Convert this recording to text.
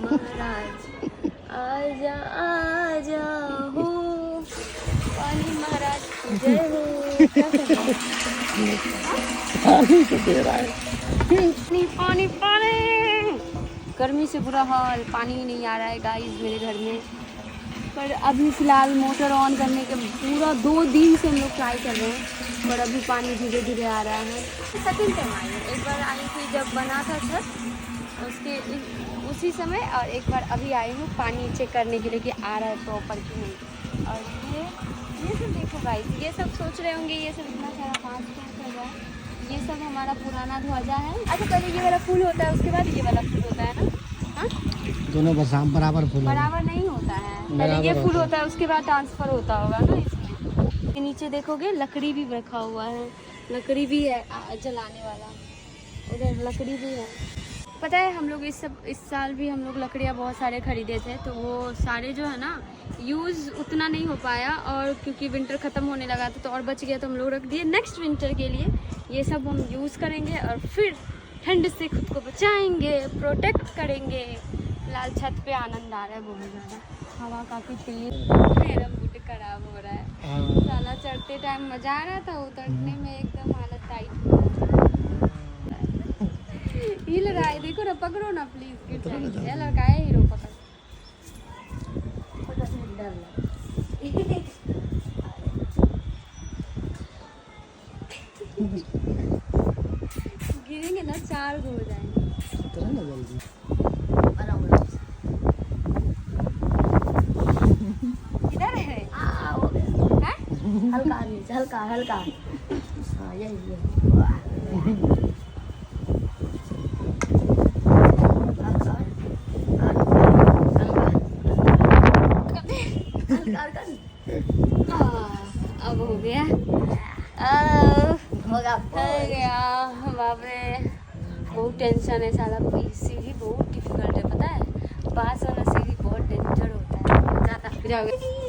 महाराज आजा आजा हो, पानी महाराज की जय हो। क्या कर रहे हैं? पानी तो दे रहा है। पानी पानी पानी, गर्मी से बुरा हाल, पानी ही नहीं आ रहा है गाइस मेरे घर में। पर अभी फ़िलहाल मोटर ऑन करने के पूरा 2 दिन से हम लोग ट्राई कर रहे हैं, पर अभी पानी धीरे धीरे आ रहा है। सेकंड टाइम आई हूँ, एक बार आई थी जब बना था छत उसके उसी समय, और एक बार अभी आई हूँ पानी चेक करने के लिए कि आ रहा है प्रॉपर कि नहीं। और ये सब देखो गाइस, ये सब सोच रहे होंगे ये सब इतना सारा 5 क्यों कर रहा है। ये सब हमारा पुराना ध्वजा है। अच्छा, पहले ये वाला फूल होता है, उसके बाद ये वाला फूल होता है ना? हाँ, दोनों बराबर फूल बराबर नहीं होता है, पहले ये फूल होता है उसके बाद ट्रांसफ़र होता होगा ना इसमें। के नीचे देखोगे लकड़ी भी रखा हुआ है, लकड़ी भी है जलाने वाला, उधर लकड़ी भी है। पता है हम लोग इस साल भी हम लोग लकड़ियाँ बहुत सारे खरीदे थे, तो वो सारे जो है ना यूज़ उतना नहीं हो पाया, और क्योंकि विंटर ख़त्म होने लगा था तो और बच गया, तो हम लोग रख दिए नेक्स्ट विंटर के लिए। ये सब हम यूज़ करेंगे और फिर ठंड से खुद को बचाएंगे, प्रोटेक्ट करेंगे। फिलहाल छत पे आनंद आ रहा है बहुत ज़्यादा, हवा काफ़ी तेज, मेरा मूड खराब हो रहा है। साला चढ़ते टाइम मज़ा आ रहा था, उतरने में एकदम हालत टाइट हिल रहा है। देखो ना, पकड़ो ना प्लीज, गिर जाएंगे। लड़का है हीरो, पकड़। डर लगा गिरेंगे ना, 4 हो जाएंगे। इधर है हल्का नीचे, हल्का हल्का। हाँ यही अब हो गया, हो गया। बाप रे, बहुत टेंशन है साला। सीढ़ी बहुत डिफिकल्ट है, पता है? पास वाला सीढ़ी बहुत डेंजर होता है, ज़्यादा जाओगे।